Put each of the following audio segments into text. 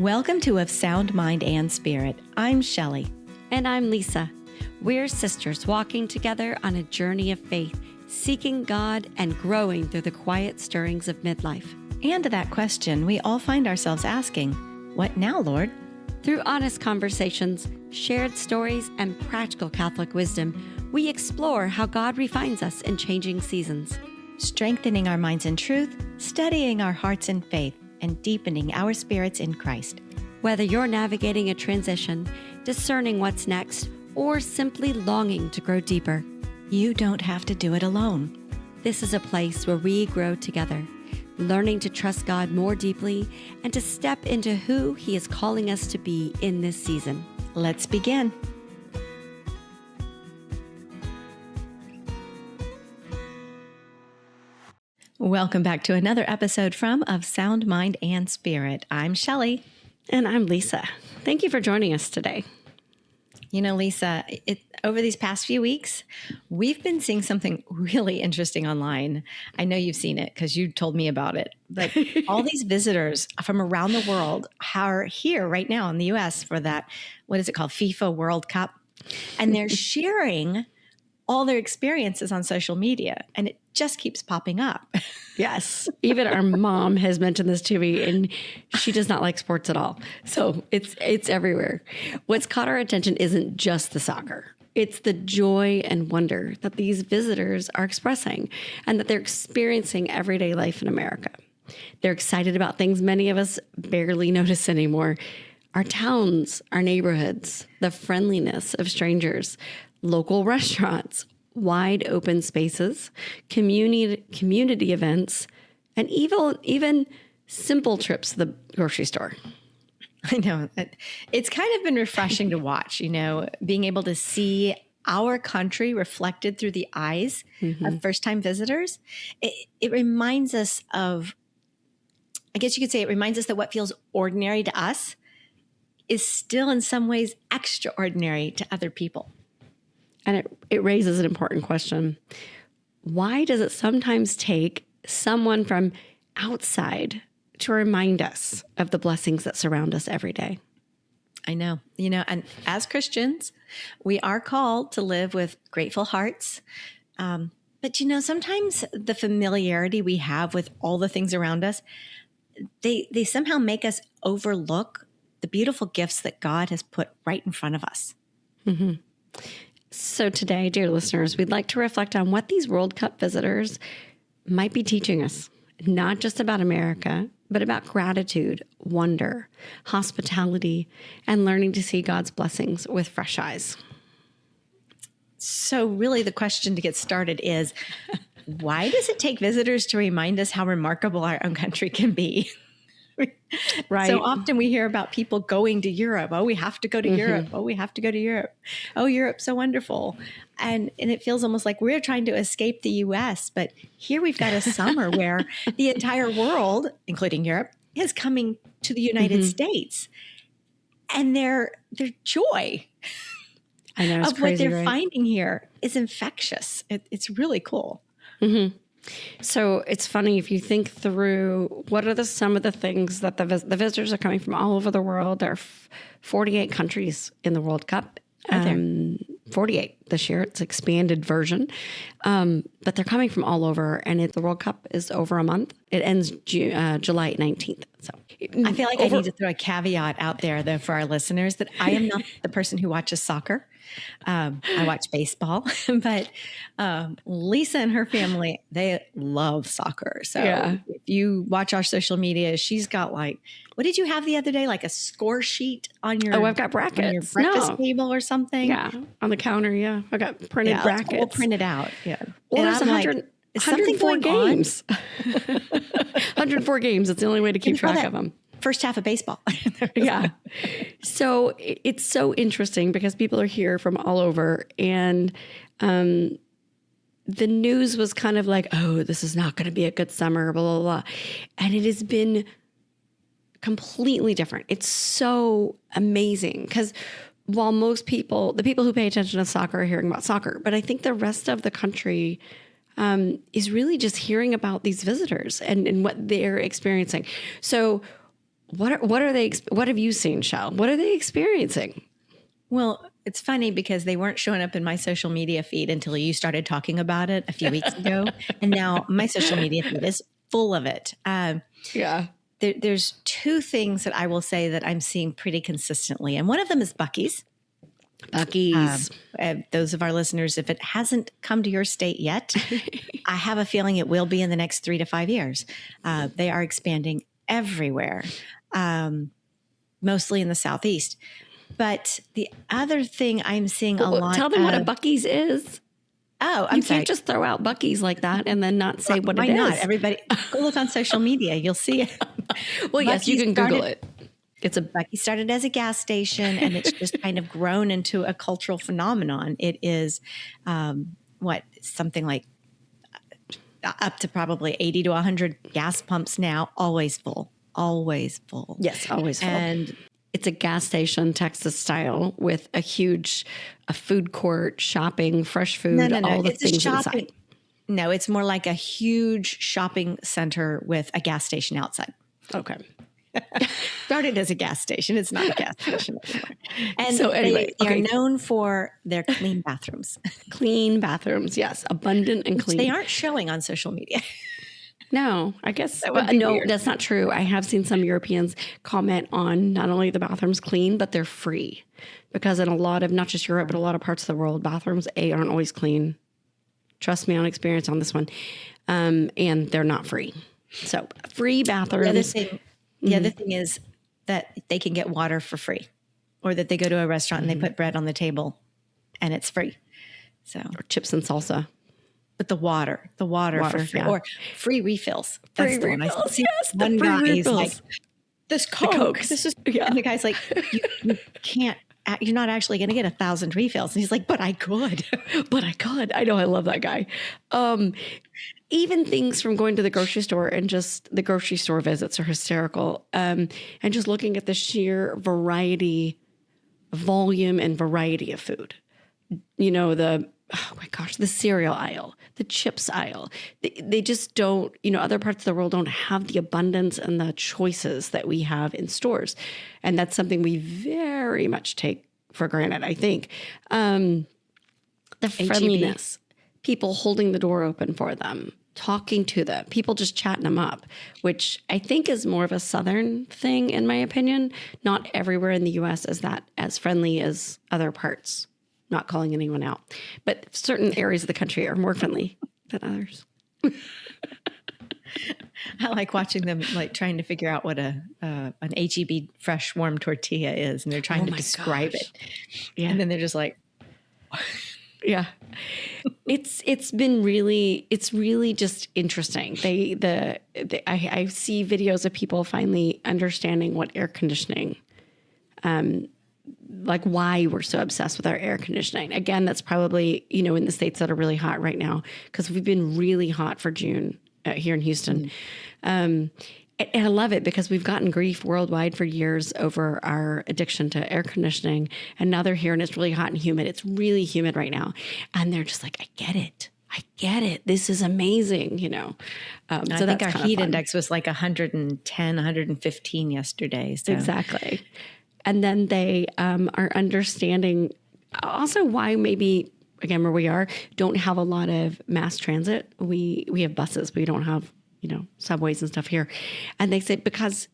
Welcome to Of Sound Mind and Spirit. I'm Shelly. And I'm Lisa. We're sisters walking together on a journey of faith, seeking God and growing through the quiet stirrings of midlife. And to that question, we all find ourselves asking, what now, Lord? Through honest conversations, shared stories, and practical Catholic wisdom, we explore how God refines us in changing seasons. Strengthening our minds in truth, steadying our hearts in faith, and deepening our spirits in Christ. Whether you're navigating a transition, discerning what's next, or simply longing to grow deeper, you don't have to do it alone. This is a place where we grow together, learning to trust God more deeply and to step into who He is calling us to be in this season. Let's begin. Welcome back to another episode from Of Sound Mind and Spirit. I'm Shelly. And I'm Lisa. Thank you for joining us today. You know, Lisa, over these past few weeks, we've been seeing something really interesting online. I know you've seen it because you told me about it. But all these visitors from around the world are here right now in the U.S. for that, what is it called, FIFA World Cup? And they're sharing all their experiences on social media, and it just keeps popping up. Yes. Even our mom has mentioned this to me, and she does not like sports at all. So it's everywhere. What's caught our attention isn't just the soccer. It's the joy and wonder that these visitors are expressing and that they're experiencing everyday life in America. They're excited about things many of us barely notice anymore. Our towns, our neighborhoods, the friendliness of strangers, local restaurants, wide open spaces, community events, and even simple trips to the grocery store. I know. It's kind of been refreshing to watch, being able to see our country reflected through the eyes of first-time visitors. It reminds us of, I guess you could say it reminds us that what feels ordinary to us is still in some ways extraordinary to other people. And it raises an important question. Why does it sometimes take someone from outside to remind us of the blessings that surround us every day? I know, and as Christians, we are called to live with grateful hearts. But sometimes the familiarity we have with all the things around us, they somehow make us overlook the beautiful gifts that God has put right in front of us. Mm-hmm. So today, dear listeners, we'd like to reflect on what these World Cup visitors might be teaching us, not just about America, but about gratitude, wonder, hospitality, and learning to see God's blessings with fresh eyes. So really the question to get started is, why does it take visitors to remind us how remarkable our own country can be? Right. So often we hear about people going to Europe. Oh, we have to go to Europe. Oh, we have to go to Europe. Oh, Europe's so wonderful. And it feels almost like we're trying to escape the U.S. But here we've got a summer where the entire world, including Europe, is coming to the United States. And their joy I know, it's of crazy, what they're right? finding here is infectious. It's really cool. Mm-hmm. So it's funny if you think through what are some of the things that the visitors are coming from all over the world. There are 48 countries in the World Cup. 48 this year. It's expanded version. But they're coming from all over, and the World Cup is over a month. It ends July 19th. So I feel like I need to throw a caveat out there, though, for our listeners that I am not the person who watches soccer. I watch baseball, but Lisa and her family, they love soccer. So if you watch our social media, she's got what did you have the other day? Like a score sheet on your I've got brackets. On your breakfast table or something? Yeah, on the counter, yeah. I got printed brackets. All printed out, yeah. Well, there's 104 games. 104 games. It's the only way to keep track of them. First half of baseball. Yeah. So it's so interesting because people are here from all over, and the news was kind of like, oh, this is not going to be a good summer, blah, blah, blah. And it has been completely different. It's so amazing because while the people who pay attention to soccer are hearing about soccer, but I think the rest of the country is really just hearing about these visitors and what they're experiencing. So What are they? What have you seen, Shell? What are they experiencing? Well, it's funny because they weren't showing up in my social media feed until you started talking about it a few weeks ago. And now my social media feed is full of it. Yeah. There's two things that I will say that I'm seeing pretty consistently. And one of them is Buc-ee's. Buc-ee's. Those of our listeners, if it hasn't come to your state yet, I have a feeling it will be in the next 3 to 5 years. They are expanding everywhere, mostly in the Southeast. But the other thing I'm seeing a lot. Tell them what a Buc-ee's is. Oh, you can't just throw out Buc-ee's like that and then not say what it is. Why not? Everybody, go look on social media. You'll see it. Well, yes, you can Google it. It's a Buc-ee's started as a gas station, and it's just kind of grown into a cultural phenomenon. It is something like up to probably 80 to 100 gas pumps now, always full. Yes, always full. And it's a gas station, Texas style, with a huge food court, shopping, fresh food, all the things inside. No, it's more like a huge shopping center with a gas station outside. Okay. Started as a gas station. It's not a gas station anymore. And so anyway, they are known for their clean bathrooms. Clean bathrooms, yes. Abundant and clean. They aren't showing on social media. No, I guess. No, weird. That's not true. I have seen some Europeans comment on not only the bathrooms clean, but they're free. Because in a lot of, not just Europe, but a lot of parts of the world, bathrooms, aren't always clean. Trust me on experience on this one. And they're not free. So free bathrooms. The other thing is that they can get water for free, or that they go to a restaurant and they put bread on the table and it's free. So, or chips and salsa. But the water for free, or free refills. That's free refills. Yes, one guy is like, this Coke. This is, and the guy's like, you can't. You're not actually going to get 1,000 refills. And he's like, but I could. I know. I love that guy. Even things from going to the grocery store, and just the grocery store visits are hysterical. And just looking at the sheer volume and variety of food. You know, the cereal aisle, the chips aisle. They just don't, other parts of the world don't have the abundance and the choices that we have in stores. And that's something we very much take for granted, I think. The friendliness, people holding the door open for them, talking to them, people just chatting them up, which I think is more of a Southern thing, in my opinion. Not everywhere in the U.S. is that as friendly as other parts. Not calling anyone out, but certain areas of the country are more friendly than others. I like watching them, like trying to figure out what an HEB fresh warm tortilla is, and they're trying to describe it. Yeah, and then they're just like, yeah. It's really just interesting. I see videos of people finally understanding what air conditioning. Like why we're so obsessed with our air conditioning. Again, that's probably, in the states that are really hot right now, because we've been really hot for June here in Houston. And I love it because we've gotten grief worldwide for years over our addiction to air conditioning. And now they're here and it's really hot and humid. It's really humid right now. And they're just like, I get it. This is amazing, I think our heat index was like 110, 115 yesterday. So. Exactly. And then they are understanding also why maybe, again, where we are, don't have a lot of mass transit. We have buses. We don't have, subways and stuff here. And they say because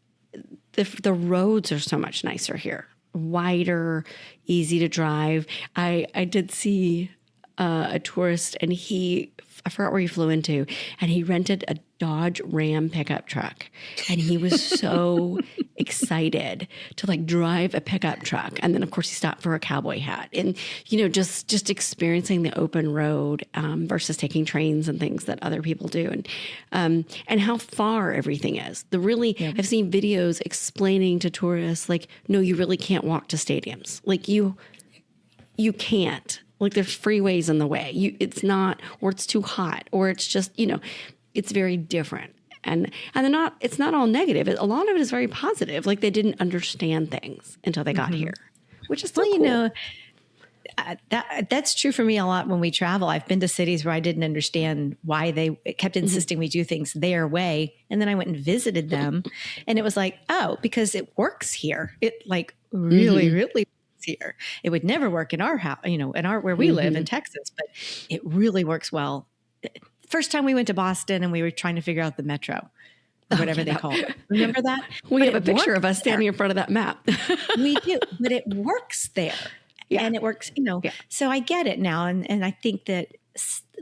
the roads are so much nicer here, wider, easy to drive. I did see a tourist, and I forgot where he flew into, and he rented a Dodge Ram pickup truck. And he was so excited to drive a pickup truck. And then of course he stopped for a cowboy hat, and, just experiencing the open road versus taking trains and things that other people do. And how far everything is. I've seen videos explaining to tourists, no, you really can't walk to stadiums. You can't. There's freeways in the way. It's not, or it's too hot, or it's just, it's very different. And it's not all negative. A lot of it is very positive. They didn't understand things until they got here, which is still cool. That's true for me a lot when we travel. I've been to cities where I didn't understand why they kept insisting we do things their way. And then I went and visited them and it was like, oh, because it works here. It like really, really works here. It would never work in our house, in where we live in Texas, but it really works well. First time we went to Boston and we were trying to figure out the metro or whatever they call it. Remember that? We have a picture of us standing in front of that map. We do, but it works there. Yeah. And it works, so I get it now. And I think that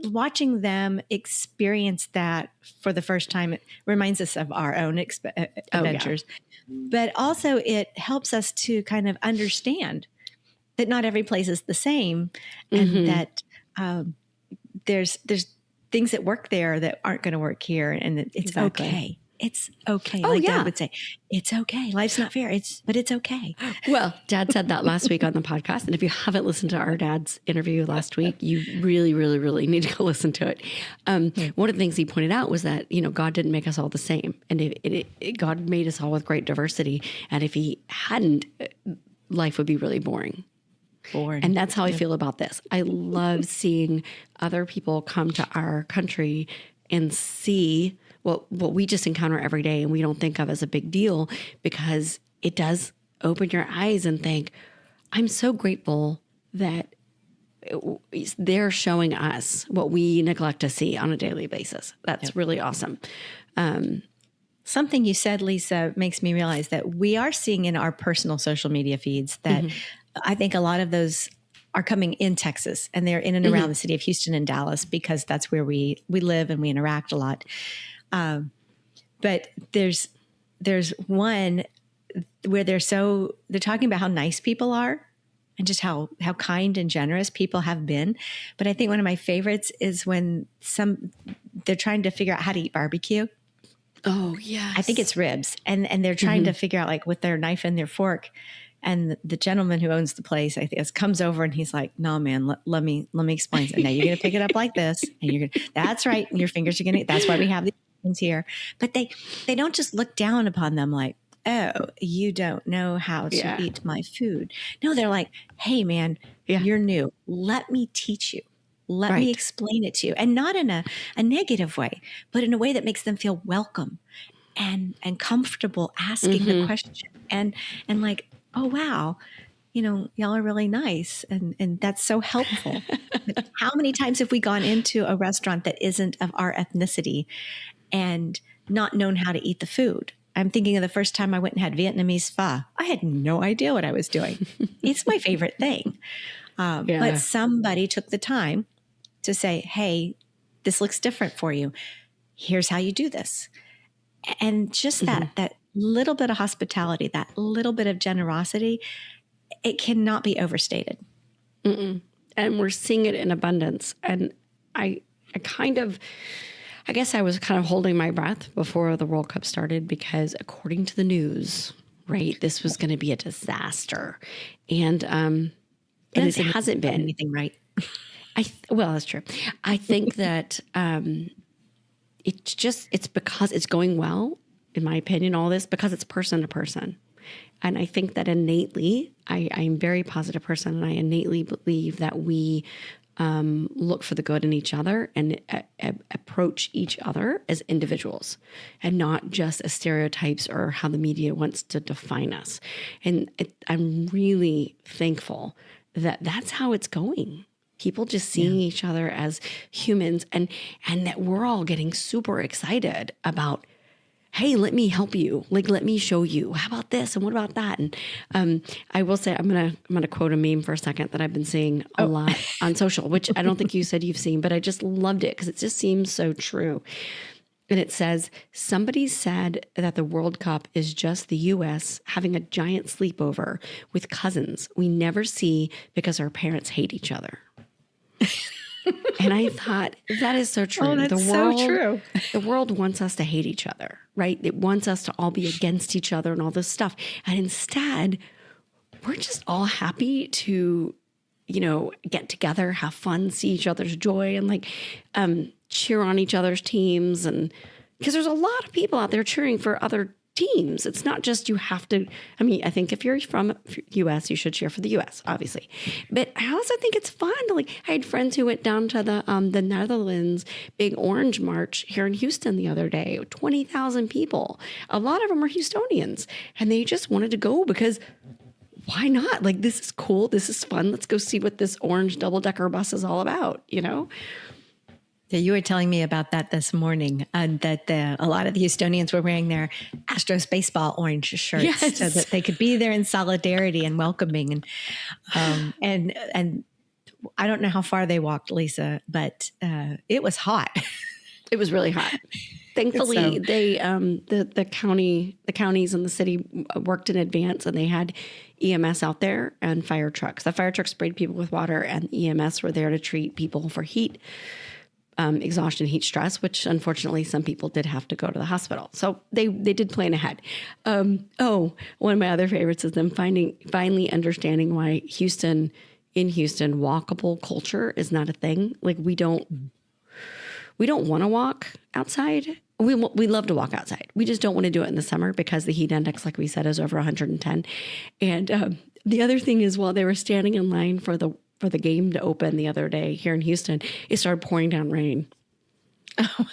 watching them experience that for the first time, it reminds us of our own adventures, but also it helps us to kind of understand that not every place is the same and that there's things that work there that aren't going to work here and that it's okay. It's okay. Dad would say, it's okay. Life's not fair. But it's okay. Well, Dad said that last week on the podcast. And if you haven't listened to our dad's interview last week, you really, really, really need to go listen to it. One of the things he pointed out was that, God didn't make us all the same. And God made us all with great diversity. And if he hadn't, life would be really boring. And that's how I feel about this. I love seeing other people come to our country and see what we just encounter every day and we don't think of as a big deal, because it does open your eyes and think, I'm so grateful that they're showing us what we neglect to see on a daily basis. That's really awesome. Something you said, Lisa, makes me realize that we are seeing in our personal social media feeds that I think a lot of those are coming in Texas and they're in and around the city of Houston and Dallas because that's where we live and we interact a lot. But there's one where they're talking about how nice people are and just how kind and generous people have been. But I think one of my favorites is when they're trying to figure out how to eat barbecue. Oh, yeah. I think it's ribs. And they're trying to figure out like with their knife and their fork. And the gentleman who owns the place, I think, comes over and he's like, "No, man, let me explain. So now you're going to pick it up like this, and that's right. And your fingers are going to. That's why we have these things here." But they don't just look down upon them like, "Oh, you don't know how to eat my food." No, they're like, "Hey, man, you're new. Let me teach you. Let me explain it to you," and not in a negative way, but in a way that makes them feel welcome and comfortable asking the question and like, "Oh, wow, y'all are really nice." And that's so helpful. But how many times have we gone into a restaurant that isn't of our ethnicity and not known how to eat the food? I'm thinking of the first time I went and had Vietnamese pho. I had no idea what I was doing. It's my favorite thing. But somebody took the time to say, "Hey, this looks different for you. Here's how you do this." And just that little bit of hospitality, that little bit of generosity, it cannot be overstated. And we're seeing it in abundance. And I guess I was kind of holding my breath before the World Cup started because according to the news, right, this was going to be a disaster. And it hasn't been anything right. Well, that's true. I think that it's because it's going well, in my opinion, all this, because it's person to person. And I think that innately, I'm a very positive person, and I innately believe that we look for the good in each other and approach each other as individuals and not just as stereotypes or how the media wants to define us. And I'm really thankful that that's how it's going. People just seeing each other as humans and that we're all getting super excited about, hey, let me help you. Like, let me show you. How about this? And what about that? And I will say, I'm gonna quote a meme for a second that I've been seeing a lot on social, which I don't think you said you've seen, but I just loved it because it just seems so true. And it says, somebody said that the World Cup is just the U.S. having a giant sleepover with cousins we never see because our parents hate each other. And I thought, that is so true. Oh, that's so true. The world wants us to hate each other, right? It wants us to all be against each other and all this stuff. And instead, we're just all happy to, get together, have fun, see each other's joy, and cheer on each other's teams. And because there's a lot of people out there cheering for other teams. It's not just you have to. I mean, I think if you're from U.S., you should cheer for the U.S., obviously. But I also think it's fun to like. I had friends who went down to the Netherlands Big Orange March here in Houston the other day. 20,000 people. A lot of them are Houstonians, and they just wanted to go because why not? Like, this is cool. This is fun. Let's go see what this orange double-decker bus is all about. You know. Yeah, you were telling me about that this morning, that a lot of the Houstonians were wearing their Astros baseball orange shirts so that they could be there in solidarity and welcoming. And I don't know how far they walked, Lisa, but it was hot. It was really hot. Thankfully, they the counties and the city worked in advance, and they had EMS out there and fire trucks. The fire trucks sprayed people with water, and EMS were there to treat people for heat. Exhaustion, heat stress, which unfortunately some people did have to go to the hospital. So they did plan ahead. One of my other favorites is them finally understanding why in Houston, walkable culture is not a thing. Like we don't want to walk outside. We love to walk outside. We just don't want to do it in the summer because the heat index, like we said, is over 110. And the other thing is, while they were standing in line for the game to open the other day here in Houston, it started pouring down rain. Oh.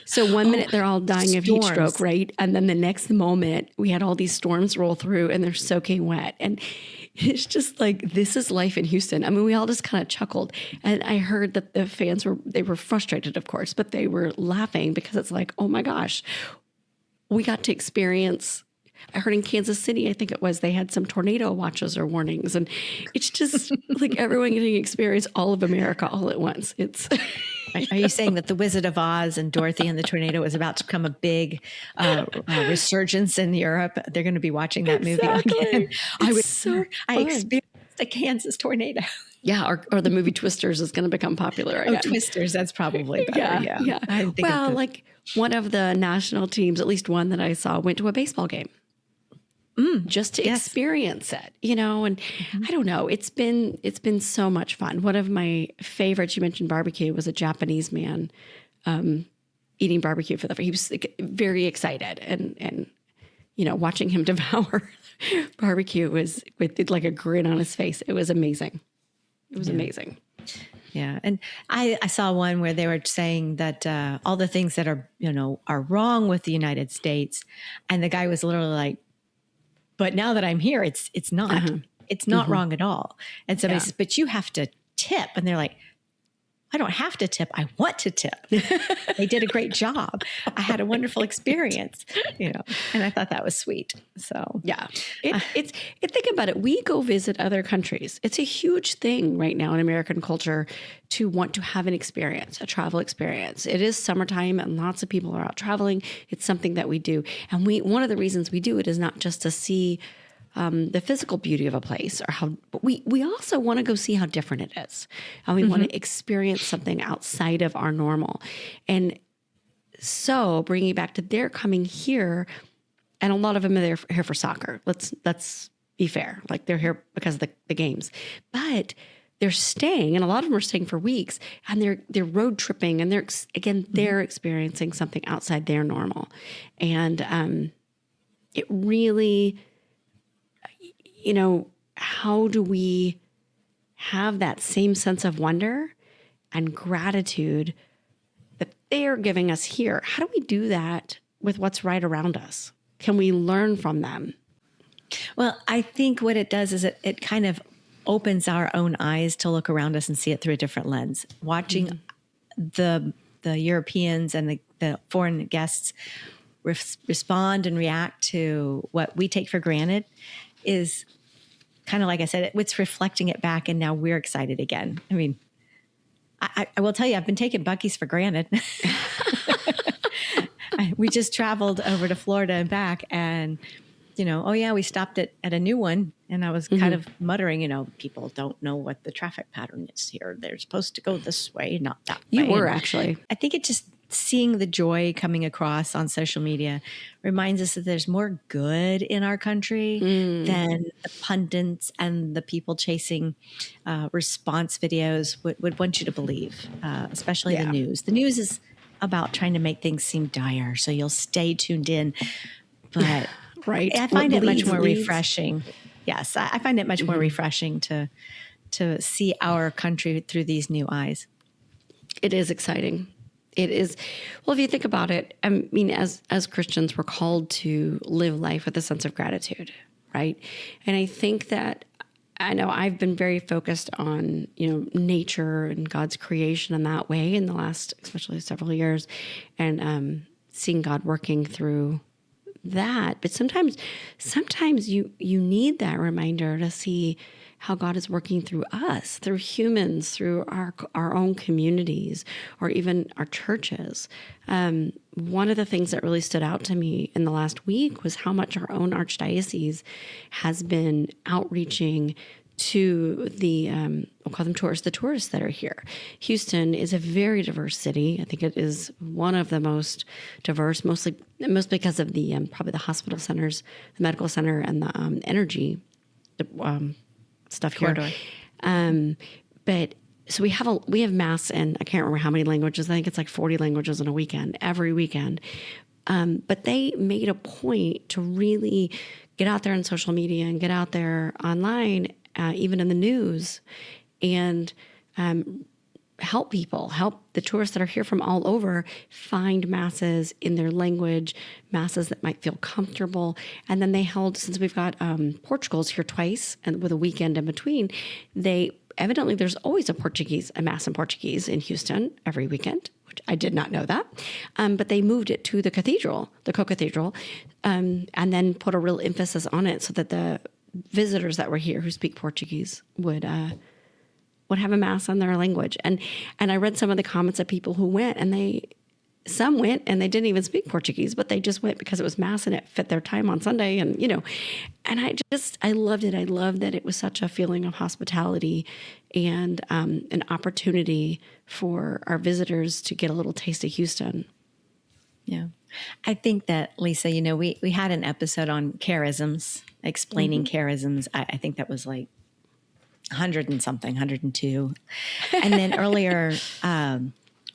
So one minute they're all dying of heat stroke, right? And then the next moment we had all these storms roll through and they're soaking wet. And it's just like, this is life in Houston. I mean, we all just kind of chuckled. And I heard that the fans were frustrated, of course, but they were laughing because it's like, oh my gosh, we got to experience. I heard in Kansas City, I think it was, they had some tornado watches or warnings. And it's just like everyone getting to experience all of America all at once. It's. Are you saying that The Wizard of Oz and Dorothy and the Tornado is about to become a big resurgence in Europe? They're going to be watching that movie again. I experienced a Kansas tornado. Yeah, or the movie Twisters is going to become popular again. Oh, Twisters, that's probably better. Yeah. Well, like one of the national teams, at least one that I saw, went to a baseball game. Just to experience it, you know, and I don't know. It's been so much fun. One of my favorites, you mentioned barbecue, was a Japanese man eating barbecue for he was very excited, and you know, watching him devour barbecue was with like a grin on his face. It was amazing. It was amazing. Yeah. And I saw one where they were saying that all the things that are wrong with the United States, and the guy was literally like, but now that I'm here, it's not. It's not wrong at all. And somebody says, but you have to tip. And they're like, I don't have to tip. I want to tip. They did a great job. I had a wonderful experience, and I thought that was sweet. So yeah, think about it. We go visit other countries. It's a huge thing right now in American culture to want to have an experience, a travel experience. It is summertime and lots of people are out traveling. It's something that we do. And one of the reasons we do it is not just to see the physical beauty of a place, but we also want to go see how different it is. And we want to experience something outside of our normal. And so bringing it back to they're coming here, and a lot of them are here for soccer. Let's be fair. Like they're here because of the games, but they're staying, and a lot of them are staying for weeks, and they're road tripping, and they're experiencing something outside their normal. And it really, how do we have that same sense of wonder and gratitude that they're giving us here? How do we do that with what's right around us? Can we learn from them? Well, I think what it does is it kind of opens our own eyes to look around us and see it through a different lens. Watching the Europeans and the foreign guests respond and react to what we take for granted is kind of, like I said, it's reflecting it back, and now we're excited again. I mean, I will tell you, I've been taking Buc-ee's for granted. We just traveled over to Florida and back, and we stopped at a new one, and I was kind of muttering, people don't know what the traffic pattern is here. They're supposed to go this way, not that way. You were actually. I think it just seeing the joy coming across on social media reminds us that there's more good in our country than the pundits and the people chasing response videos would want you to believe, especially the news. The news is about trying to make things seem dire, so you'll stay tuned in. but Right. I find it much more leads. refreshing. Yes, I find it much more refreshing to see our country through these new eyes. It is exciting. It is. Well, if you think about it, I mean, as Christians, we're called to live life with a sense of gratitude, right? And I think that I know I've been very focused on, nature and God's creation in that way in the last, especially several years, and seeing God working through that. But sometimes you need that reminder to see how God is working through us, through humans, through our own communities, or even our churches. One of the things that really stood out to me in the last week was how much our own archdiocese has been outreaching to we'll call them tourists, the tourists that are here. Houston is a very diverse city. I think it is one of the most diverse, mostly because of the probably the hospital centers, the medical center, and the energy stuff Corridor. here. But so we have mass in, I can't remember how many languages. I think it's like 40 languages in a weekend, every weekend. But they made a point to really get out there on social media and get out there online, even in the news, and help the tourists that are here from all over find masses in their language, masses that might feel comfortable. And then they held, since we've got Portugal's here twice and with a weekend in between, evidently there's always a mass in Portuguese in Houston every weekend, which I did not know that. But they moved it to the co-cathedral, and then put a real emphasis on it so that the visitors that were here who speak Portuguese would have a mass in their language. And I read some of the comments of people who went, and some went and they didn't even speak Portuguese, but they just went because it was mass and it fit their time on Sunday. And, and I loved it. I loved that it was such a feeling of hospitality and an opportunity for our visitors to get a little taste of Houston. Yeah. I think that, Lisa, we had an episode on charisms, explaining charisms. I think that was like 100 and something, 102. And then earlier,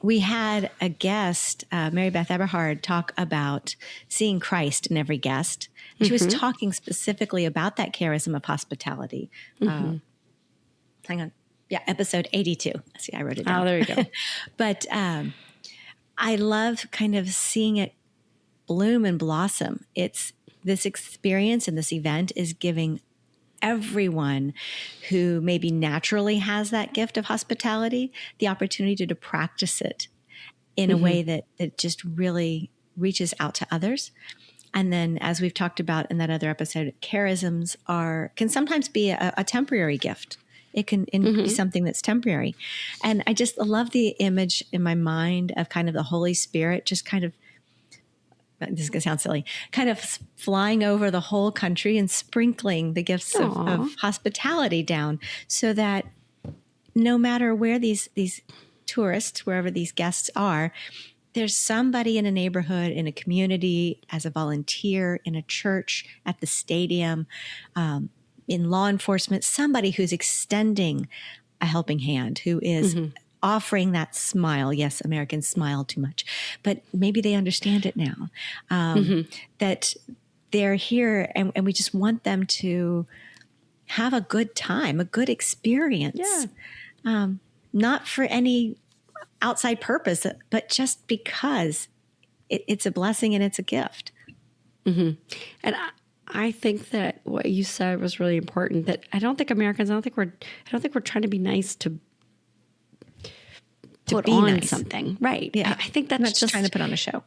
we had a guest, Mary Beth Eberhard, talk about seeing Christ in every guest. She was talking specifically about that charism of hospitality. Hang on. Yeah, episode 82. See, I wrote it down. Oh, there you go. But I love kind of seeing it bloom and blossom. It's this experience and this event is giving everyone who maybe naturally has that gift of hospitality the opportunity to practice it in a way that just really reaches out to others. And then, as we've talked about in that other episode, charisms can sometimes be a temporary gift. It can be something that's temporary. And I just love the image in my mind of kind of the Holy Spirit just kind of, this is going to sound silly, kind of flying over the whole country and sprinkling the gifts of hospitality down, so that no matter where these tourists, wherever these guests are, there's somebody in a neighborhood, in a community, as a volunteer, in a church, at the stadium, in law enforcement, somebody who's extending a helping hand, who is offering that smile. Yes, Americans smile too much, but maybe they understand it now, that they're here and we just want them to have a good time, a good experience. Yeah. Not for any outside purpose, but just because it's a blessing and it's a gift. And I think that what you said was really important, that I don't think we're trying to be nice to put be on nice. Something. Right. Yeah. I think that's not just trying to put on a show.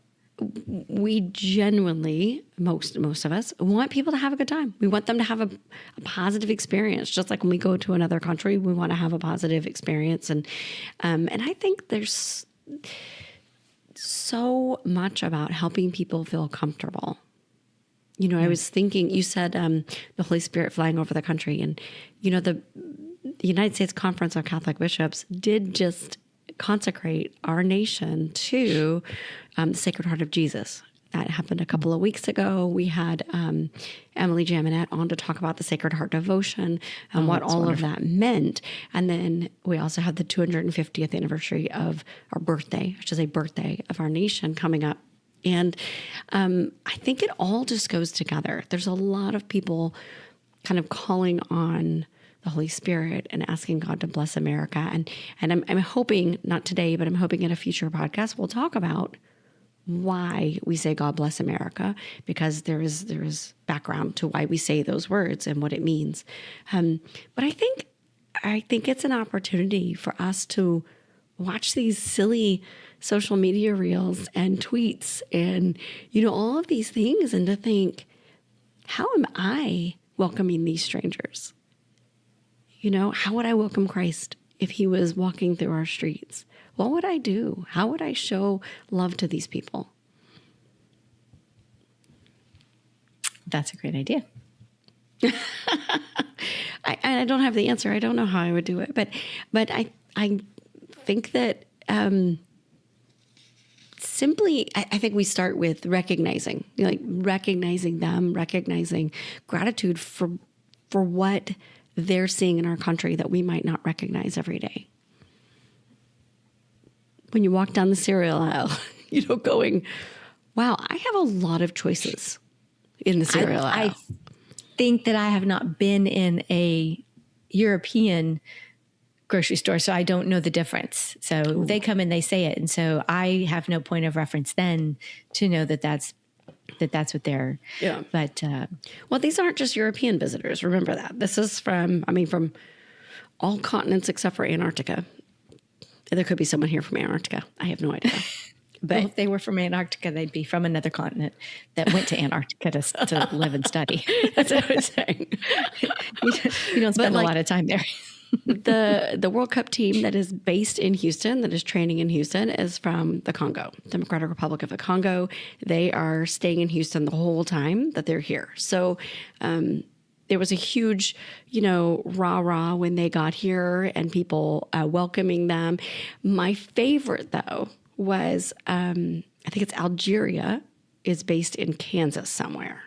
We genuinely, most of us, want people to have a good time. We want them to have a positive experience. Just like when we go to another country, we want to have a positive experience. And I think there's so much about helping people feel comfortable. I was thinking, you said the Holy Spirit flying over the country, and the United States Conference of Catholic Bishops did just consecrate our nation to the Sacred Heart of Jesus. That happened a couple of weeks ago. We had Emily Jaminet on to talk about the Sacred Heart devotion and what all wonderful. Of that meant. And then we also had the 250th anniversary of our birthday, which is a birthday of our nation, coming up And I think it all just goes together. There's a lot of people kind of calling on the Holy Spirit and asking God to bless America. And I'm hoping, not today, but I'm hoping in a future podcast, we'll talk about why we say God bless America, because there is background to why we say those words and what it means. But I think it's an opportunity for us to watch these silly social media reels and tweets and, all of these things, and to think, how am I welcoming these strangers? How would I welcome Christ if he was walking through our streets? What would I do? How would I show love to these people? That's a great idea. I don't have the answer. I don't know how I would do it, but I think that simply, I think we start with recognizing them, recognizing gratitude for what they're seeing in our country that we might not recognize every day. When you walk down the cereal aisle, going, wow, I have a lot of choices in the cereal aisle. I think that I have not been in a European grocery store, so I don't know the difference. So they come and they say it. And so I have no point of reference then to know that's what they're, but, well, these aren't just European visitors. Remember that. This is from all continents except for Antarctica. There could be someone here from Antarctica. I have no idea. But well, if they were from Antarctica, they'd be from another continent that went to Antarctica to live and study. That's what I was saying. You don't spend a lot of time there. The World Cup team that is based in Houston, that is training in Houston, is from the Congo, Democratic Republic of the Congo. They are staying in Houston the whole time that they're here. So there was a huge, rah-rah when they got here and people welcoming them. My favorite, though, was, I think it's Algeria, is based in Kansas somewhere.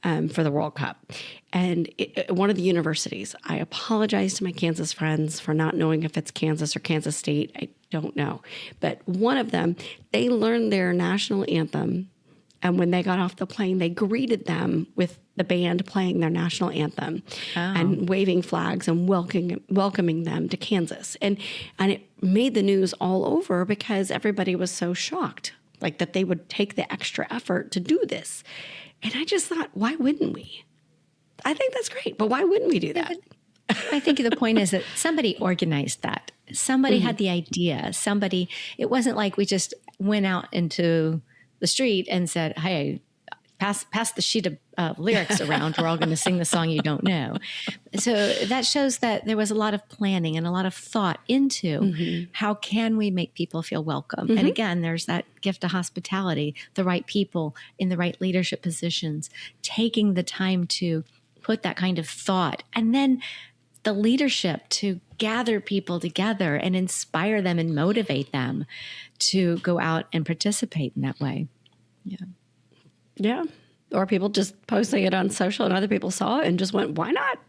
For the World Cup. And one of the universities, I apologize to my Kansas friends for not knowing if it's Kansas or Kansas State. I don't know. But one of them, they learned their national anthem. And when they got off the plane, they greeted them with the band playing their national anthem and waving flags and welcoming them to Kansas. And it made the news all over because everybody was so shocked, that they would take the extra effort to do this. And I just thought, why wouldn't we? I think that's great, but why wouldn't we do that? I think the point is that somebody organized that. Somebody had the idea. It wasn't like we just went out into the street and said, hey, pass the sheet of lyrics around. We're all going to sing the song you don't know. So that shows that there was a lot of planning and a lot of thought into how can we make people feel welcome. And again, there's that gift of hospitality, the right people in the right leadership positions, taking the time to put that kind of thought, and then the leadership to gather people together and inspire them and motivate them to go out and participate in that way. Yeah. Yeah. Or people just posting it on social and other people saw it and just went, why not?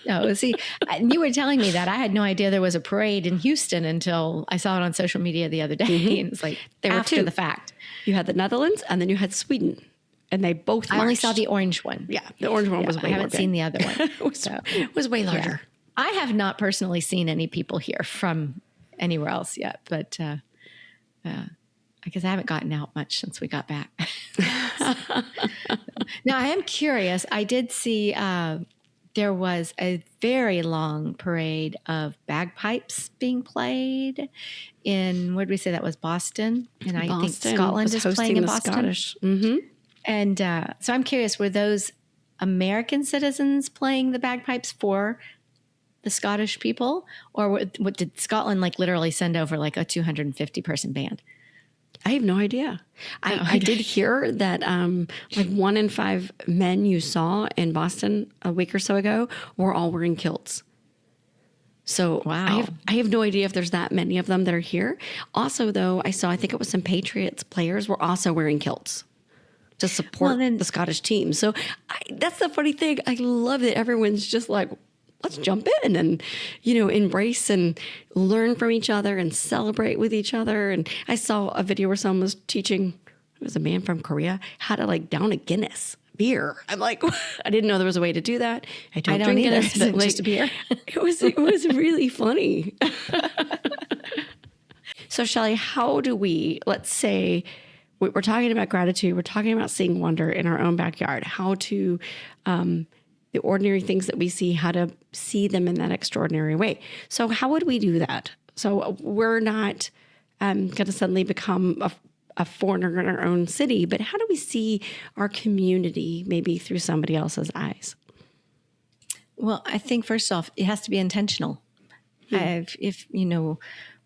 No, see, you were telling me that. I had no idea there was a parade in Houston until I saw it on social media the other day. And it's like There were after two. the fact. You had the Netherlands and then you had Sweden. And they both marched. I only saw the orange one. Yeah, the orange one was way I haven't seen the other one. It was way larger. I have not personally seen any people here from anywhere else yet, but I guess I haven't gotten out much since we got back. Now, I am curious. I did see there was a very long parade of bagpipes being played in, what did we say that was, Boston? And I think Scotland is playing in Boston. Scottish. Mm-hmm. And so I'm curious, were those American citizens playing the bagpipes for the Scottish people? Or what did Scotland literally send over a 250 person band? I have no idea. I did hear that 1 in 5 men you saw in Boston a week or so ago were all wearing kilts. So wow. I have no idea if there's that many of them that are here. Also, though, I think it was some Patriots players were also wearing kilts to support the Scottish team. So that's the funny thing. I love that everyone's just like, let's jump in and, embrace and learn from each other and celebrate with each other. And I saw a video where someone was teaching it was a man from Korea, had to like down a Guinness beer. I'm like, I didn't know there was a way to do that. I don't drink either. Guinness, but like, Just a beer. it was really funny. So Shelly, how do we, let's say we're talking about gratitude, we're talking about seeing wonder in our own backyard, how to, the ordinary things that we see, how to see them in that extraordinary way. So how would we do that? So we're not going to suddenly become a foreigner in our own city, but how do we see our community maybe through somebody else's eyes? Well, I think first off, it has to be intentional. If you know,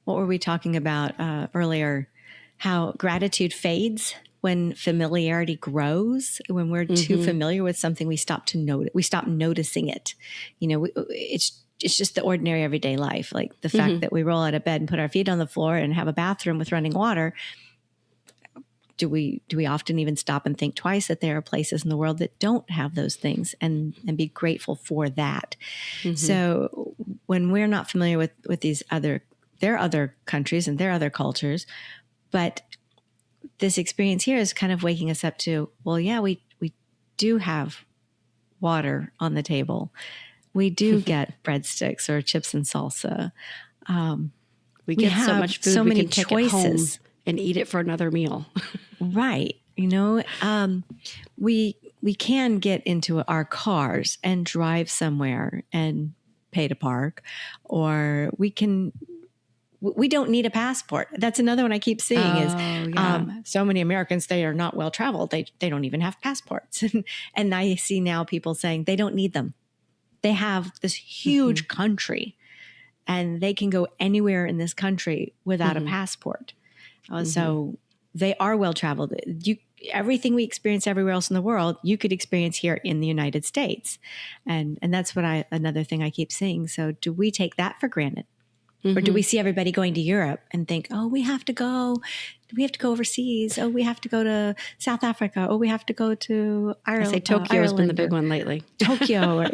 what were we talking about earlier? How gratitude fades when familiarity grows. When we're too familiar with something, we stop to notice. We stop noticing it. You know, it's just the ordinary everyday life, like the fact that we roll out of bed and put our feet on the floor and have a bathroom with running water. Do we often even stop and think twice that there are places in the world that don't have those things and be grateful for that? So when we're not familiar with their other countries and their other cultures, but this experience here is kind of waking us up to, well, yeah, we do have water on the table. We do get breadsticks or chips and salsa. We get so much food, so we many can take choices. it home and eat it for another meal. Right. You know, we can get into our cars and drive somewhere and pay to park, or we don't need a passport. That's another one I keep seeing so many Americans, they are not well traveled. They don't even have passports. And I see now people saying they don't need them. They have this huge country and they can go anywhere in this country without a passport. So they are well traveled. Everything we experience everywhere else in the world, you could experience here in the United States. And that's another thing I keep seeing. So do we take that for granted? Or do we see everybody going to Europe and think, oh, we have to go overseas. Oh, we have to go to South Africa. Oh, we have to go to Ireland. I say Tokyo has been the big one lately. Tokyo, or,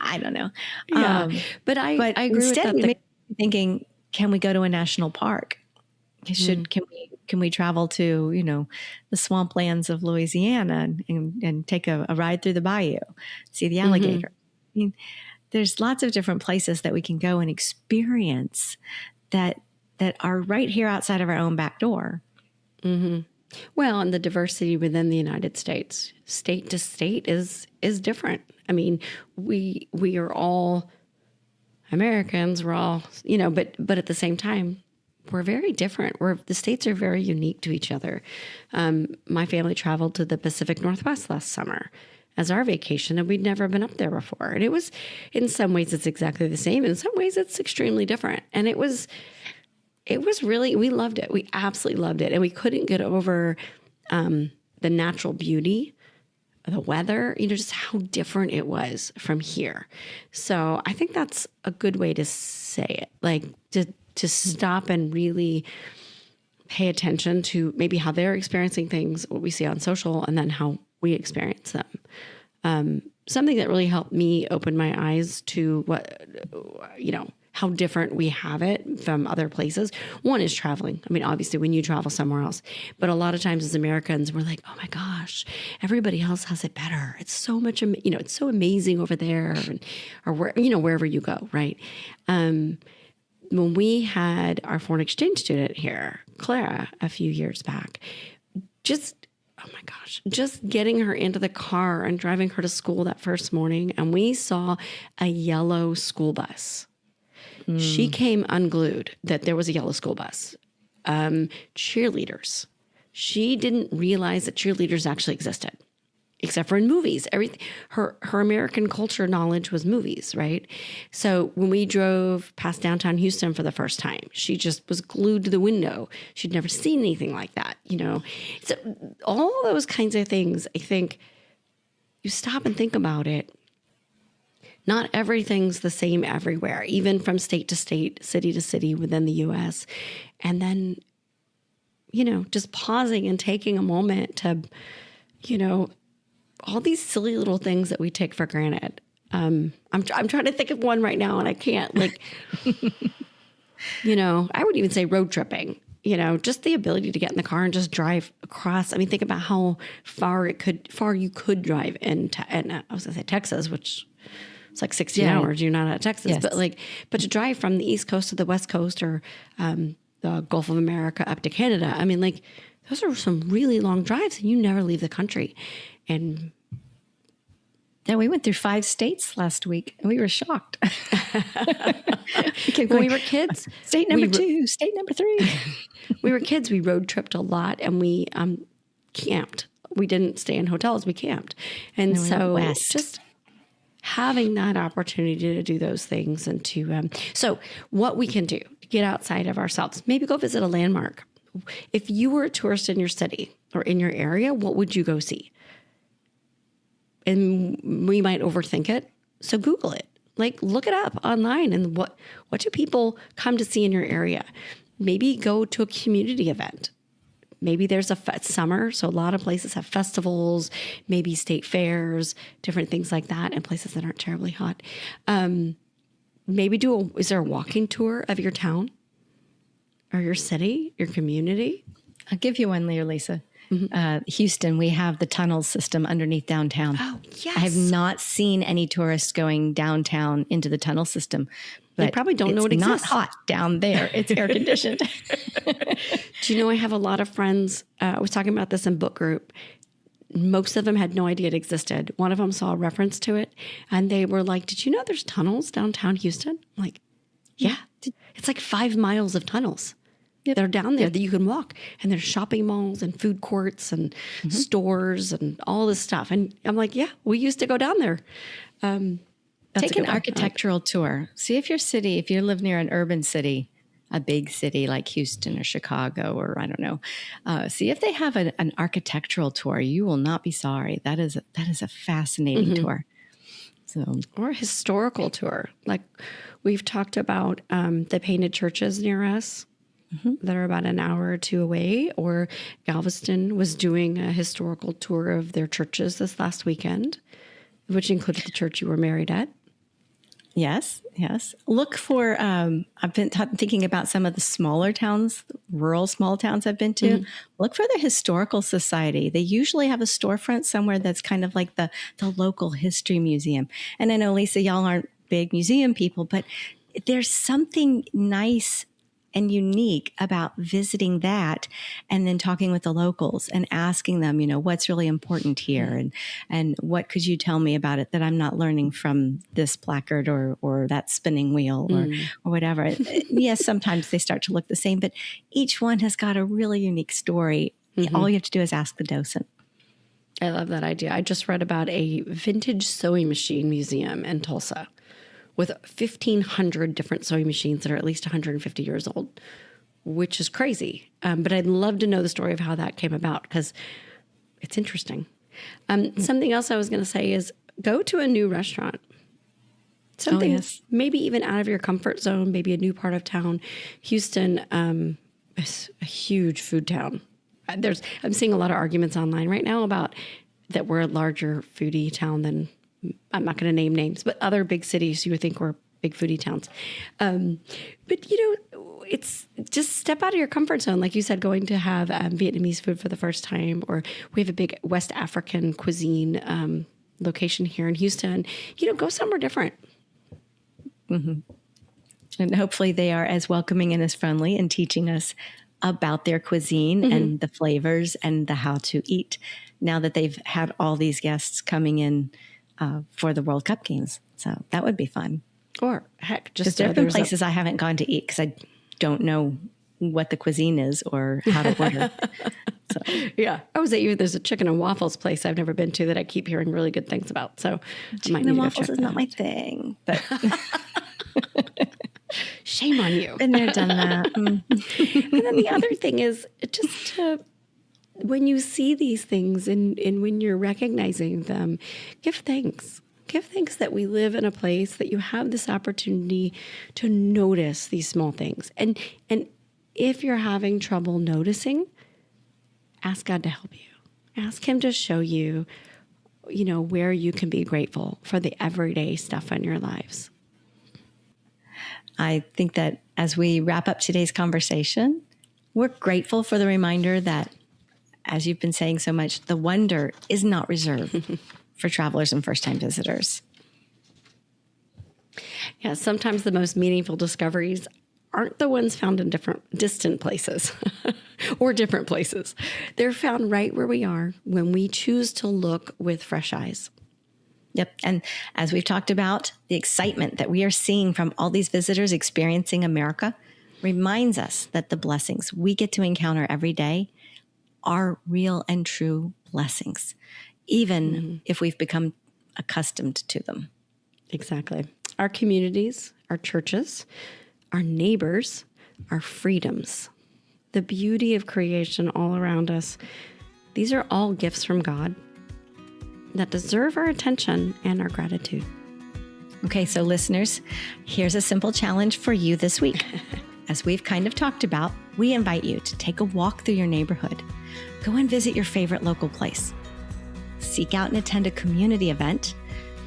I don't know. Yeah, but I agree with that. We may be thinking, can we go to a national park? Can we travel to, the swamplands of Louisiana and take a ride through the bayou, see the alligator? I mean, there's lots of different places that we can go and experience that are right here outside of our own back door. Well, and the diversity within the United States, state to state, is different. I mean, we are all Americans. We're all, but at the same time, we're very different. The states are very unique to each other. My family traveled to the Pacific Northwest last summer as our vacation, and we'd never been up there before. And it was, in some ways, it's exactly the same. In some ways, it's extremely different. And it was really, we loved it. We absolutely loved it. And we couldn't get over the natural beauty, the weather, just how different it was from here. So I think that's a good way to say it, like to stop and really pay attention to maybe how they're experiencing things, what we see on social, and then how we experience them. Something that really helped me open my eyes to how different we have it from other places. One is traveling. I mean, obviously when you travel somewhere else, but a lot of times as Americans, we're like, oh my gosh, everybody else has it better. It's so much, it's so amazing over there, or wherever you go. Right. When we had our foreign exchange student here, Clara, a few years back, oh my gosh, just getting her into the car and driving her to school that first morning, and we saw a yellow school bus. She came unglued that there was a yellow school bus. Cheerleaders. She didn't realize that cheerleaders actually existed, except for in movies. Her American culture knowledge was movies, right? So when we drove past downtown Houston for the first time, she just was glued to the window. She'd never seen anything like that, So all those kinds of things, I think you stop and think about it. Not everything's the same everywhere, even from state to state, city to city within the U.S. And then, just pausing and taking a moment to, all these silly little things that we take for granted. I'm trying to think of one right now and I can't, I would even say road tripping. just the ability to get in the car and just drive across. I mean, think about how far you could drive and I was gonna say Texas, which it's like 16 hours. You're not out of Texas, Yes. but to drive from the East Coast to the West Coast or the Gulf of America up to Canada, I mean, like those are some really long drives, and you never leave the country. And yeah, we went through 5 states last week, and we were shocked. when we were kids, state number 2, state number 3. we were kids. We road tripped a lot, and we camped. We didn't stay in hotels. We camped, and so just having that opportunity to do those things and to so what we can do to get outside of ourselves, maybe go visit a landmark. If you were a tourist in your city or in your area, what would you go see? And we might overthink it, so Google it. Like, look it up online, and what do people come to see in your area? Maybe go to a community event. Maybe there's a summer, so a lot of places have festivals, maybe state fairs, different things like that, and places that aren't terribly hot. Maybe is there a walking tour of your town or your city, your community? I'll give you one, Lisa. Houston, we have the tunnel system underneath downtown. Oh, yes. I have not seen any tourists going downtown into the tunnel system. But they probably don't know it exists. It's not hot down there. It's air conditioned. Do you know I have a lot of friends? I was talking about this in book group. Most of them had no idea it existed. One of them saw a reference to it, and they were like, "Did you know there's tunnels downtown Houston?" I'm like, yeah. It's like 5 miles of tunnels. Yep. They're down there that you can walk, and there's shopping malls and food courts and stores and all this stuff. And I'm like, yeah, we used to go down there. Take an architectural tour. See if if you live near an urban city, a big city like Houston or Chicago, or I don't know, see if they have an architectural tour. You will not be sorry. That is a fascinating tour. Or a historical tour. Like we've talked about the painted churches near us. That are about an hour or 2 away, or Galveston was doing a historical tour of their churches this last weekend, which included the church you were married at. Yes. Look for, I've been thinking about some of the smaller towns, rural small towns I've been to. Look for the historical society. They usually have a storefront somewhere that's kind of like the local history museum. And I know, Lisa, y'all aren't big museum people, but there's something nice and unique about visiting that and then talking with the locals and asking them, what's really important here and what could you tell me about it that I'm not learning from this placard or that spinning wheel or whatever. Yes, sometimes they start to look the same, but each one has got a really unique story. All you have to do is ask the docent. I love that idea. I just read about a vintage sewing machine museum in Tulsa with 1,500 different sewing machines that are at least 150 years old, which is crazy. But I'd love to know the story of how that came about because it's interesting. Something else I was going to say is go to a new restaurant. Something maybe even out of your comfort zone, maybe a new part of town. Houston is a huge food town. I'm seeing a lot of arguments online right now about that we're a larger foodie town than, I'm not going to name names, but other big cities you would think were big foodie towns. But, it's just step out of your comfort zone. Like you said, going to have Vietnamese food for the first time, or we have a big West African cuisine location here in Houston. Go somewhere different. And hopefully they are as welcoming and as friendly and teaching us about their cuisine and the flavors and the how to eat now that they've had all these guests coming in for the World Cup games. So that would be fun. Or heck, just there have been places I haven't gone to eat because I don't know what the cuisine is or how to order. Yeah. I was at there's a chicken and waffles place I've never been to that I keep hearing really good things about. So chicken and waffles is not my thing, but shame on you. Been there, done that. And then the other thing is just when you see these things and when you're recognizing them, give thanks. Give thanks that we live in a place that you have this opportunity to notice these small things. And if you're having trouble noticing, ask God to help you. Ask him to show you, where you can be grateful for the everyday stuff in your lives. I think that as we wrap up today's conversation, We're grateful for the reminder that, as you've been saying so much, the wonder is not reserved for travelers and first-time visitors. Yeah, sometimes the most meaningful discoveries aren't the ones found in distant places or different places. They're found right where we are when we choose to look with fresh eyes. Yep. And as we've talked about, the excitement that we are seeing from all these visitors experiencing America reminds us that the blessings we get to encounter every day are real and true blessings, even if we've become accustomed to them. Exactly. Our communities, our churches, our neighbors, our freedoms, the beauty of creation all around us. These are all gifts from God that deserve our attention and our gratitude. Okay, so listeners, here's a simple challenge for you this week. As we've kind of talked about, we invite you to take a walk through your neighborhood. Go and visit your favorite local place. Seek out and attend a community event,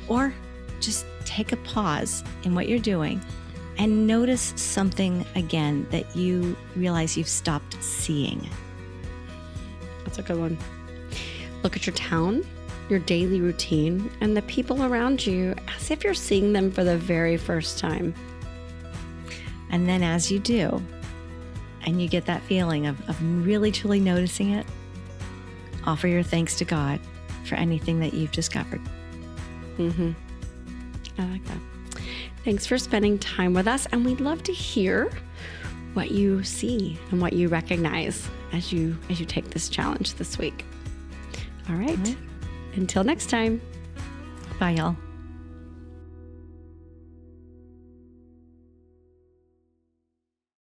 or just take a pause in what you're doing and notice something again that you realize you've stopped seeing. That's a good one. Look at your town, your daily routine, and the people around you as if you're seeing them for the very first time. And then as you do, and you get that feeling of really truly noticing it, offer your thanks to God for anything that you've discovered. I like that. Thanks for spending time with us, and we'd love to hear what you see and what you recognize as you take this challenge this week. All right. Until next time. Bye, y'all.